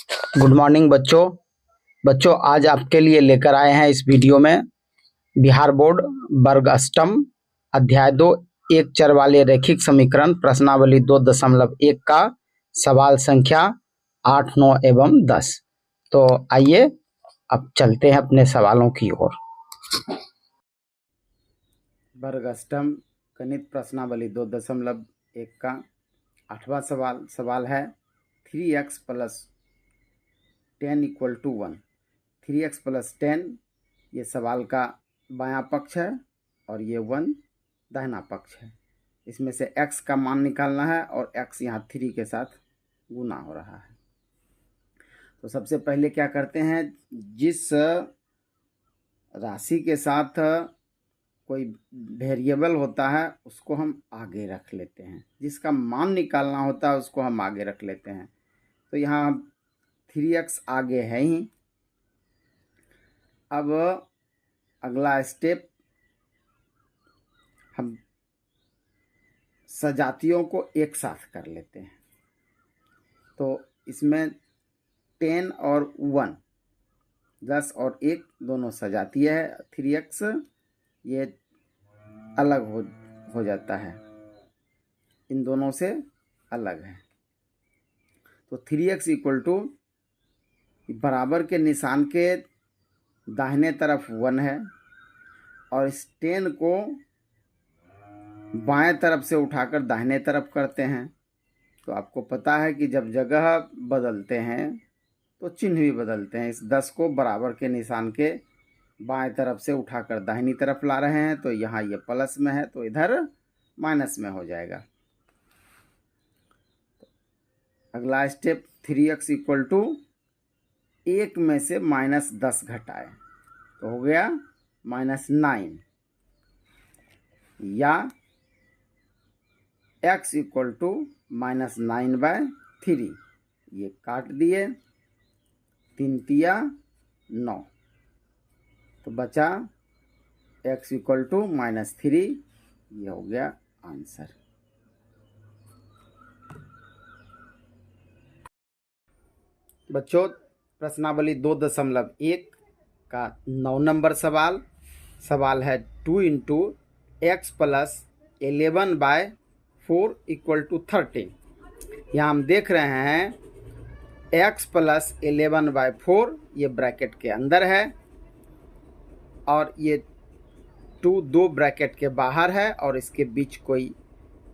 Good morning बच्चों आज आपके लिए लेकर आए हैं इस वीडियो में बिहार बोर्ड वर्ग अष्टम अध्याय 2 एक चर वाले रैखिक समीकरण प्रश्नावली 2.1 का सवाल संख्या 8, 9 एवं 10। तो आइए अब चलते हैं अपने सवालों की ओर। वर्ग अष्टम गणित प्रश्नावली 2.1 का 8वां सवाल है 3x + 10 = 1। 3x + 10 ये सवाल का बायां पक्ष है और ये 1 दाहिना पक्ष है। इसमें से x का मान निकालना है और x यहाँ 3 के साथ गुना हो रहा है। तो सबसे पहले क्या करते हैं, जिस राशि के साथ कोई वेरिएबल होता है उसको हम आगे रख लेते हैं, जिसका मान निकालना होता है उसको हम आगे रख लेते हैं। तो यहाँ 3x आगे है ही। अब अगला स्टेप, हम सजातियों को एक साथ कर लेते हैं। तो इसमें 10 और 1, 10 और 1 दोनों सजातीय है। 3x ये अलग हो जाता है, इन दोनों से अलग है। तो 3x = बराबर के निशान के दाहिने तरफ 1 है और इस 10 को बाएं तरफ से उठाकर दाहिने तरफ करते हैं। तो आपको पता है कि जब जगह बदलते हैं तो चिन्ह भी बदलते हैं। इस 10 को बराबर के निशान के बाएं तरफ से उठाकर दाहिनी तरफ ला रहे हैं, तो यहाँ ये प्लस में है तो इधर माइनस में हो जाएगा। अगला स्टेप, 3x = 1 में से -10 घटाए तो हो गया -9, या x = -9/3। ये काट दिए, 3 तिया 9, तो बचा x = -3। ये हो गया आंसर। बच्चों प्रश्नावली 2.1 का 9 नंबर सवाल है 2 × x + 11/4 = 13। यहाँ हम देख रहे हैं x + 11/4 ये ब्रैकेट के अंदर है और ये 2 दो ब्रैकेट के बाहर है और इसके बीच कोई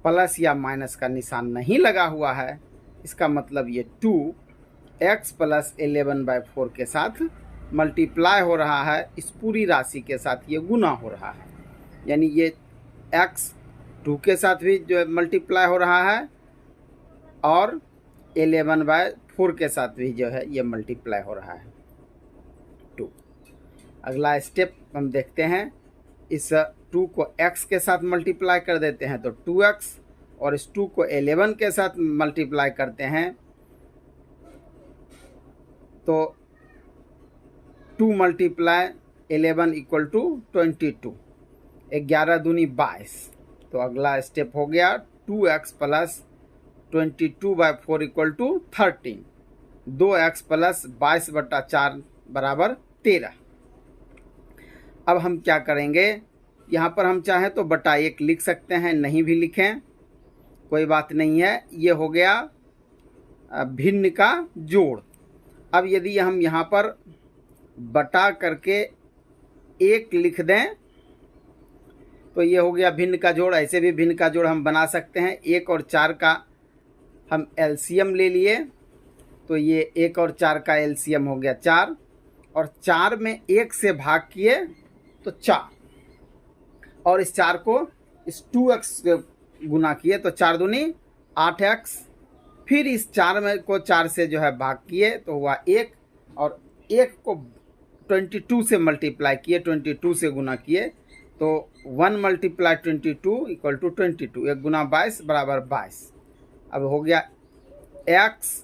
प्लस या माइनस का निशान नहीं लगा हुआ है। इसका मतलब ये 2x + 11/4 के साथ मल्टीप्लाई हो रहा है, इस पूरी राशि के साथ ये गुना हो रहा है। यानी ये x 2 के साथ भी जो है मल्टीप्लाई हो रहा है और 11/4 के साथ भी जो है ये मल्टीप्लाई हो रहा है 2। अगला स्टेप हम देखते हैं, इस 2 को x के साथ मल्टीप्लाई कर देते हैं तो 2x, और इस 2 को 11 के साथ मल्टीप्लाई करते हैं तो 2 × 11 = 22, 11 दूनी 22। तो अगला स्टेप हो गया 2x + 22/4 = 13, 2x + 22/4 = 13। अब हम क्या करेंगे, यहाँ पर हम चाहें तो /1 लिख सकते हैं, नहीं भी लिखें कोई बात नहीं है। ये हो गया भिन्न का जोड़। अब यदि हम यहाँ पर बटा करके 1 लिख दें तो ये हो गया भिन्न का जोड़। ऐसे भी भिन्न का जोड़ हम बना सकते हैं। 1 और 4 का हम एलसीएम ले लिए तो ये 1 और 4 का एलसीएम हो गया 4, और 4 में 1 से भाग किए तो 4, और इस 4 को इस 2x से गुना किए तो 4 दूनी 8x, फिर इस 4 में को 4 से जो है भाग किए तो हुआ 1, और 1 को 22 से मल्टीप्लाई किए, 22 से गुना किए तो 1 × 22 = 22, 1 गुना 22 = 22। अब हो गया x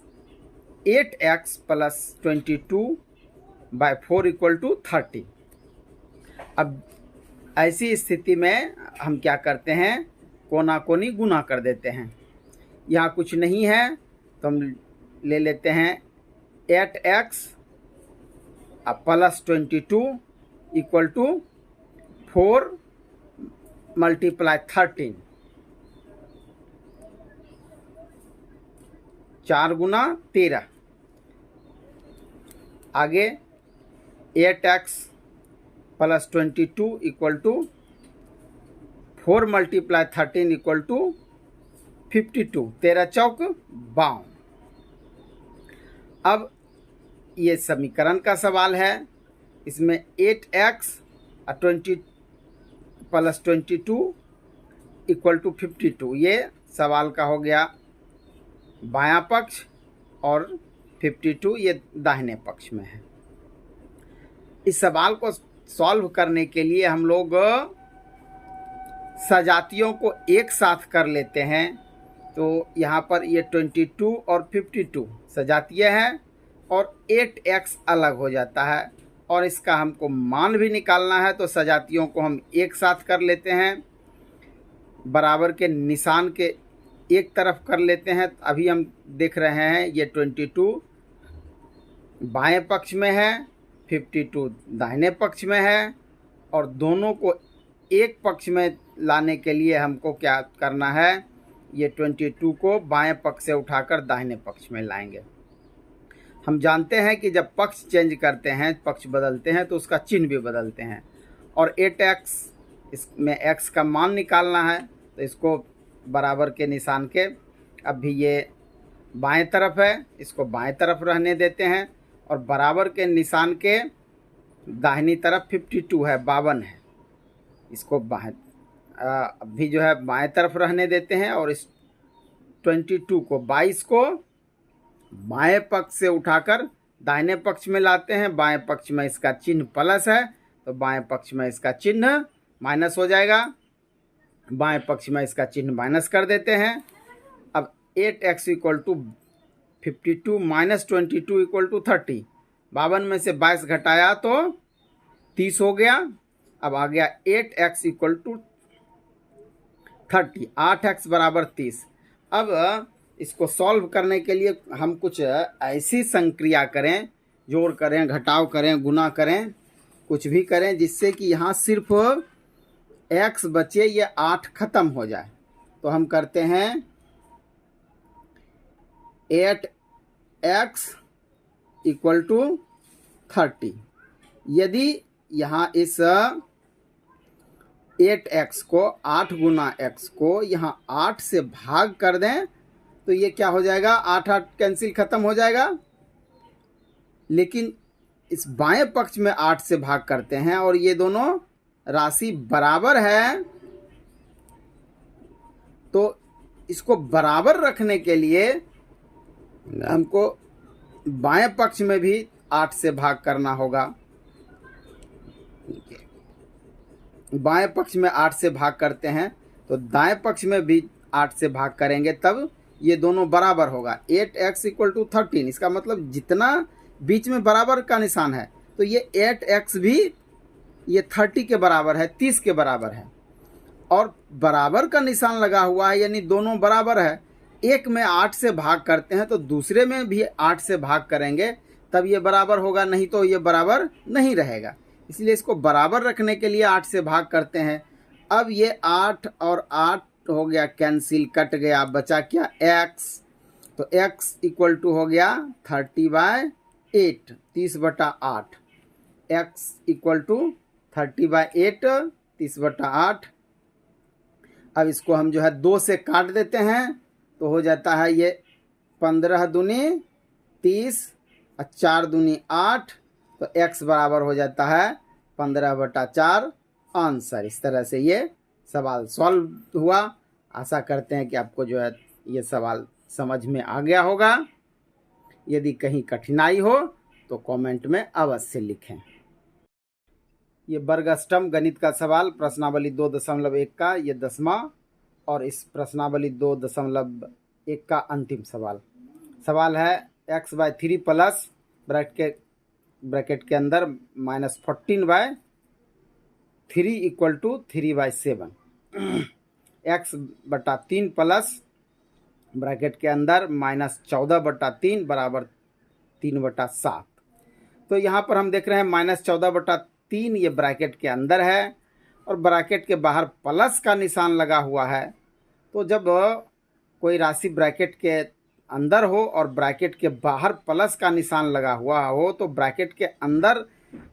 8x + 22/4 = 30। अब ऐसी स्थिति में हम क्या करते हैं, कोना कोनी गुना कर देते हैं। यहाँ कुछ नहीं है तो हम ले लेते हैं 8x plus 22 equal to 4 multiply 13, 4 गुना 13। आगे 8x plus 22 equal to 4 multiply 13 equal to 52, 13 चौक 52। अब ये समीकरण का सवाल है, इसमें 8x 20 प्लस 22 इक्वल टू 52, ये सवाल का हो गया बायां पक्ष और 52 ये दाहिने पक्ष में है। इस सवाल को सॉल्व करने के लिए हम लोग सजातियों को एक साथ कर लेते हैं। तो यहाँ पर ये 22 और 52 सजातीय हैं और 8x अलग हो जाता है, और इसका हमको मान भी निकालना है, तो सजातियों को हम एक साथ कर लेते हैं, बराबर के निशान के एक तरफ कर लेते हैं। अभी हम देख रहे हैं ये 22 बाएं पक्ष में है, 52 दाहिने पक्ष में है, और दोनों को एक पक्ष में लाने के लिए हमको क्या करना है, ये 22 को बाएं पक्ष से उठाकर दाहिने पक्ष में लाएंगे। हम जानते हैं कि जब पक्ष चेंज करते हैं, पक्ष बदलते हैं, तो उसका चिन्ह भी बदलते हैं। और 8x, इसमें x का मान निकालना है, तो इसको बराबर के निशान के, अभी ये बाएं तरफ है, इसको बाएं तरफ रहने देते हैं, और बराबर के निशान के दाहिनी तरफ 52 है, 52 है, इसको बाएं अभी जो है बाएं तरफ रहने देते हैं, और इस 22 को 22 को बाएं पक्ष से उठाकर दाहिने पक्ष में लाते हैं। बाएं पक्ष में इसका चिन्ह प्लस है, तो बाएं पक्ष में इसका चिन्ह माइनस हो जाएगा, बाएं पक्ष में इसका चिन्ह माइनस कर देते हैं। अब 8x equal to 52 minus 22 equal to 30, 52 में से 22 घटाया तो 30 हो गया। अब आ गया 8x इक्वल टू 30, 8x बराबर 30। अब इसको सॉल्व करने के लिए हम कुछ ऐसी संक्रिया करें, जोड़ करें, घटाव करें, गुना करें, कुछ भी करें, जिससे कि यहाँ सिर्फ x बचे, ये 8 खत्म हो जाए। तो हम करते हैं 8x इक्वल टू 30। यदि यहाँ इस 8x को 8 गुना x को यहाँ 8 से भाग कर दें, तो ये क्या हो जाएगा, 8 8 कैंसिल खत्म हो जाएगा। लेकिन इस बाएं पक्ष में 8 से भाग करते हैं, और ये दोनों राशि बराबर है, तो इसको बराबर रखने के लिए हमको बाएं पक्ष में भी 8 से भाग करना होगा। बाएं पक्ष में 8 से भाग करते हैं, तो दाएं पक्ष में भी 8 से भाग करेंगे, तब ये दोनों बराबर होगा। 8x इक्वल टू 13, इसका मतलब जितना बीच में बराबर का निशान है, तो ये 8x भी ये 30 के बराबर है, 30 के बराबर है, और बराबर का निशान लगा हुआ है, यानी दोनों बराबर है। एक में 8 से भाग करते हैं, तो दूसरे में भी 8 से भाग करेंगे, तब ये बराबर होगा, नहीं तो ये बराबर नहीं रहेगा। इसलिए इसको बराबर रखने के लिए 8 से भाग करते हैं। अब ये 8 और 8 हो गया कैंसिल, कट गया, बचा क्या, x। तो x इक्वल टू हो गया 30/8, 30/8। x equal to 30/8, 30/8। अब इसको हम जो है 2 से काट देते हैं, तो हो जाता है ये 15 दूनी 30 और 4 दूनी 8, तो x बराबर हो जाता है 15/4 आंसर। इस तरह से ये सवाल सॉल्व हुआ। आशा करते हैं कि आपको जो है ये सवाल समझ में आ गया होगा। यदि कहीं कठिनाई हो तो कमेंट में अवश्य लिखें। ये वर्ग अष्टम गणित का सवाल प्रश्नावली 2.1 का ये 10वां और इस प्रश्नावली 2.1 का अंतिम सवाल है x/3 प्लस ब्रैकेट के अंदर -14/3 equal to 3/7। x/3 plus bracket के अंदर -14/3 बराबर 3/7। तो यहाँ पर हम देख रहे हैं -14/3 ये ब्रैकेट के अंदर है और ब्रैकेट के बाहर प्लस का निशान लगा हुआ है। तो जब कोई राशि ब्रैकेट के अंदर हो और ब्रैकेट के बाहर प्लस का निशान लगा हुआ हो तो ब्रैकेट के अंदर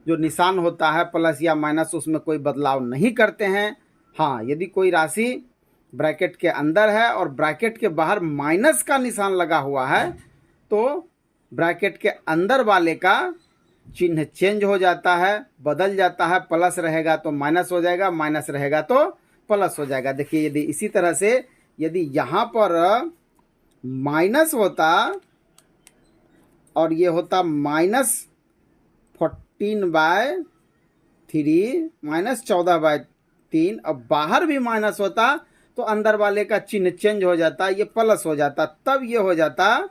जो निशान होता है प्लस या माइनस उसमें कोई बदलाव नहीं करते हैं। हाँ, यदि कोई राशि ब्रैकेट के अंदर है और ब्रैकेट के बाहर माइनस का निशान लगा हुआ है तो ब्रैकेट के अंदर वाले का चिन्ह चेंज हो जाता है, बदल जाता है। प्लस रहेगा तो माइनस हो जाएगा, माइनस रहेगा तो प्लस हो जाएगा। देखिए, यदि इसी तरह से यदि यहाँ पर माइनस होता और ये होता -14/3 -14/3 अब बाहर भी माइनस होता तो अंदर वाले का चिन्ह चेंज हो जाता, ये प्लस हो जाता, तब ये हो जाता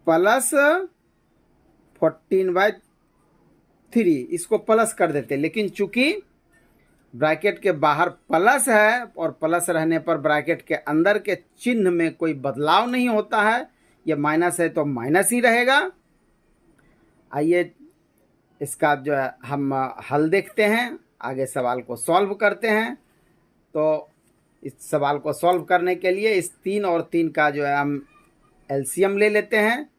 +14/3। इसको प्लस कर देते, लेकिन चूंकि ब्रैकेट के बाहर प्लस है और प्लस रहने पर ब्रैकेट के अंदर के चिन्ह में कोई बदलाव नहीं होता है, ये माइनस है तो माइनस ही रहेगा। आइए इसका जो है हम हल देखते हैं, आगे सवाल को सॉल्व करते हैं। तो इस सवाल को सॉल्व करने के लिए इस 3 और 3 का जो है हम एलसीएम ले लेते हैं।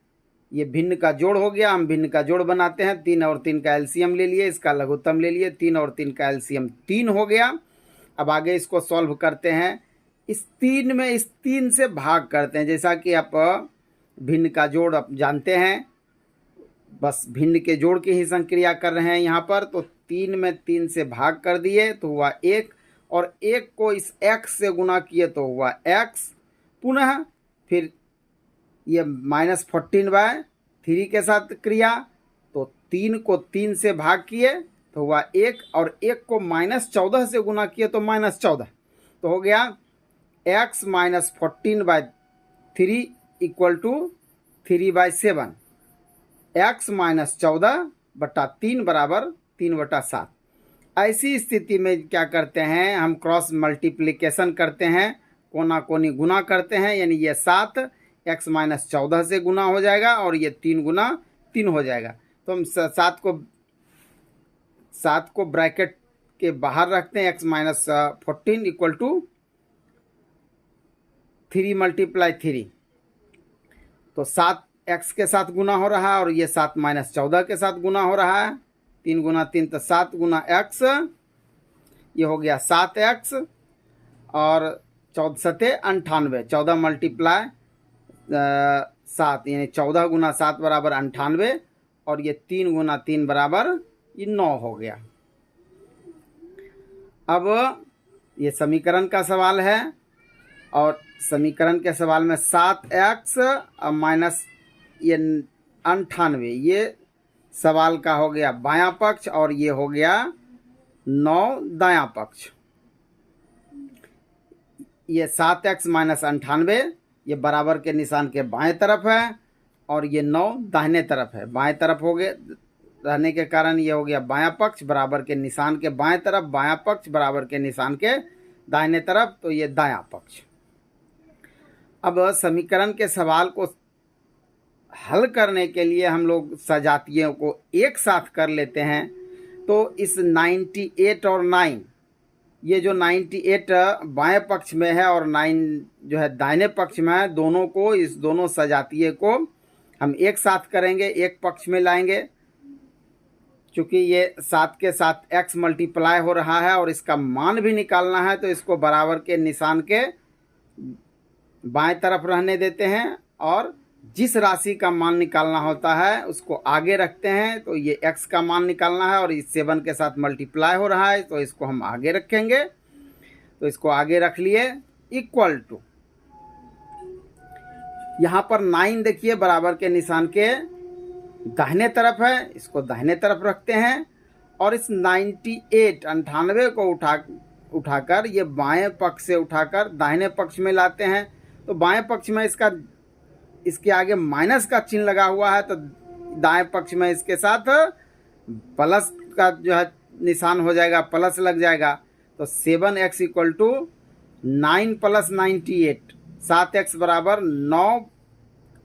ये भिन्न का जोड़ हो गया, हम भिन्न का जोड़ बनाते हैं। 3 और 3 का एलसीएम ले लिए, इसका लघुत्तम ले लिए। 3 और 3 का एलसीएम 3 हो गया। अब आगे इसको सॉल्व करते हैं। इस 3 में इस 3 से भाग करते हैं। जैसा कि आप भिन्न का जोड़ आप जानते हैं, बस भिन्न के जोड़ की ही संक्रिया कर रहे हैं यहाँ पर। तो 3 में 3 से भाग कर दिए तो हुआ 1 और 1 को इस x से गुना किए तो हुआ x। पुनः फिर ये -14/3 के साथ क्रिया, तो 3 को 3 से भाग किए तो हुआ 1 और 1 को -14 से गुना किए तो -14। तो हो गया x -14/3 = 3/7। x -14/3 = 3/7। ऐसी स्थिति में क्या करते हैं, हम क्रॉस मल्टीप्लिकेशन करते हैं, कोना कोनी गुना करते हैं, यानी ये 7 x -14 से गुना हो जाएगा और ये 3 गुना 3 हो जाएगा। तो हम 7 को ब्रैकेट के बाहर रखते हैं। x -14 = 3 × 3। तो 7 x के साथ गुना हो रहा है और ये 7 -14 के साथ गुना हो रहा है। 3 गुना 3 तो 7 गुना x, ये हो गया 7x और 14 7 98। 14 × 7 यानी 14 गुना 7 = 98 और ये 3 गुना 3 = ये 9 हो गया। अब ये समीकरण का सवाल है और समीकरण के सवाल में 7x माइनस ये 98, ये सवाल का हो गया बायां पक्ष और ये हो गया 9 दायां पक्ष। ये 7x - 98 ये बराबर के निशान के बाएं तरफ है और ये 9 दाहिने तरफ है। बाएं तरफ हो गए रहने के कारण ये हो गया बायां पक्ष बराबर के निशान के बाएं तरफ, बायां पक्ष बराबर के निशान के दाहिने तरफ, तो ये दायां पक्ष। अब समीकरण के सवाल को हल करने के लिए हम लोग सजातीयों को एक साथ कर लेते हैं। तो इस 98 और 9, ये जो 98 बाएं पक्ष में है और 9 जो है दाहिने पक्ष में है, दोनों को, इस दोनों सजातीय को हम एक साथ करेंगे, एक पक्ष में लाएंगे। चूँकि ये 7 के साथ x मल्टीप्लाई हो रहा है और इसका मान भी निकालना है, तो इसको बराबर के निशान के बाएं तरफ रहने देते हैं और जिस राशि का मान निकालना होता है उसको आगे रखते हैं। तो ये x का मान निकालना है और इस 7 के साथ मल्टीप्लाई हो रहा है, तो इसको हम आगे रखेंगे। तो इसको आगे रख लिए इक्वल टू, यहाँ पर 9 देखिए बराबर के निशान के दाहिने तरफ है, इसको दाहिने तरफ रखते हैं और इस 98 को उठाकर ये बाएं पक्ष से उठाकर दाहिने पक्ष में लाते हैं। तो बाएं पक्ष में इसके आगे माइनस का चिन्ह लगा हुआ है, तो दाएं पक्ष में इसके साथ प्लस का जो है निशान हो जाएगा, प्लस लग जाएगा। तो 7x = 9 + 98, 7x = 9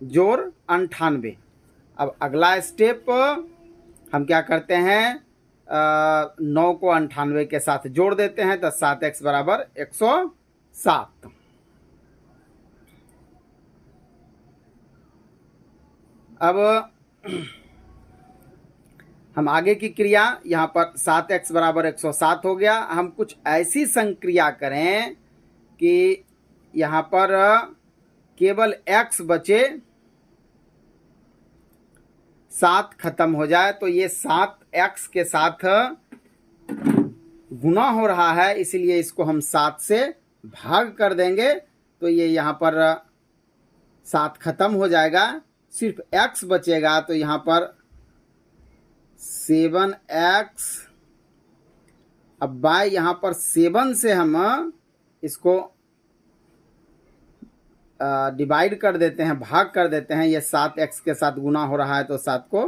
जोड़ 98। अब अगला स्टेप हम क्या करते हैं, 9 को 98 के साथ जोड़ देते हैं तो 7x बराबर 107। अब हम आगे की क्रिया, यहाँ पर 7x बराबर 107 हो गया। हम कुछ ऐसी संक्रिया करें कि यहाँ पर केवल x बचे, 7 खत्म हो जाए। तो ये 7x के साथ गुना हो रहा है, इसलिए इसको हम 7 से भाग कर देंगे। तो ये यहाँ पर 7 खत्म हो जाएगा, सिर्फ x बचेगा। तो यहाँ पर 7x, अब बाय यहाँ पर 7 से हम इसको डिवाइड कर देते हैं, भाग कर देते हैं। ये 7x के साथ गुना हो रहा है तो 7 को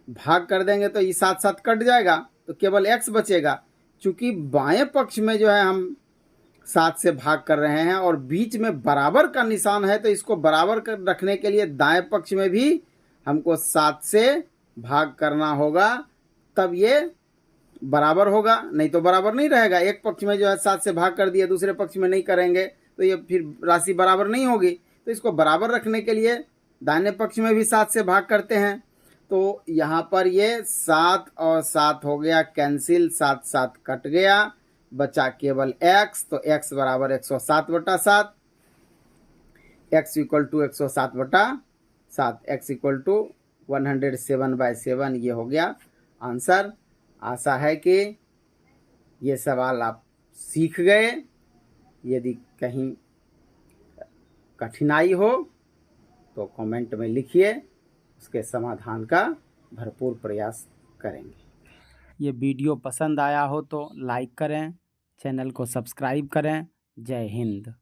भाग कर देंगे तो ये 7 7 कट जाएगा, तो केवल x बचेगा। चूंकि बाएं पक्ष में जो है हम 7 से भाग कर रहे हैं और बीच में बराबर का निशान है, तो इसको बराबर कर रखने के लिए दाएं पक्ष में भी हमको 7 से भाग करना होगा, तब ये बराबर होगा, नहीं तो बराबर नहीं रहेगा। एक पक्ष में जो है 7 से भाग कर दिया, दूसरे पक्ष में नहीं करेंगे तो ये फिर राशि बराबर नहीं होगी। तो इसको बराबर रखने के लिए दाहिने पक्ष में भी 7 से भाग करते हैं। तो यहाँ पर ये 7 और 7 हो गया कैंसिल, 7 7 कट गया, बचा केवल x। तो x बराबर 107/7, x equal to 107/7, x equal to 107/7। ये हो गया आंसर। आशा है कि ये सवाल आप सीख गए। यदि कहीं कठिनाई हो तो कमेंट में लिखिए, उसके समाधान का भरपूर प्रयास करेंगे। ये वीडियो पसंद आया हो तो लाइक करें, चैनल को सब्सक्राइब करें। जय हिंद।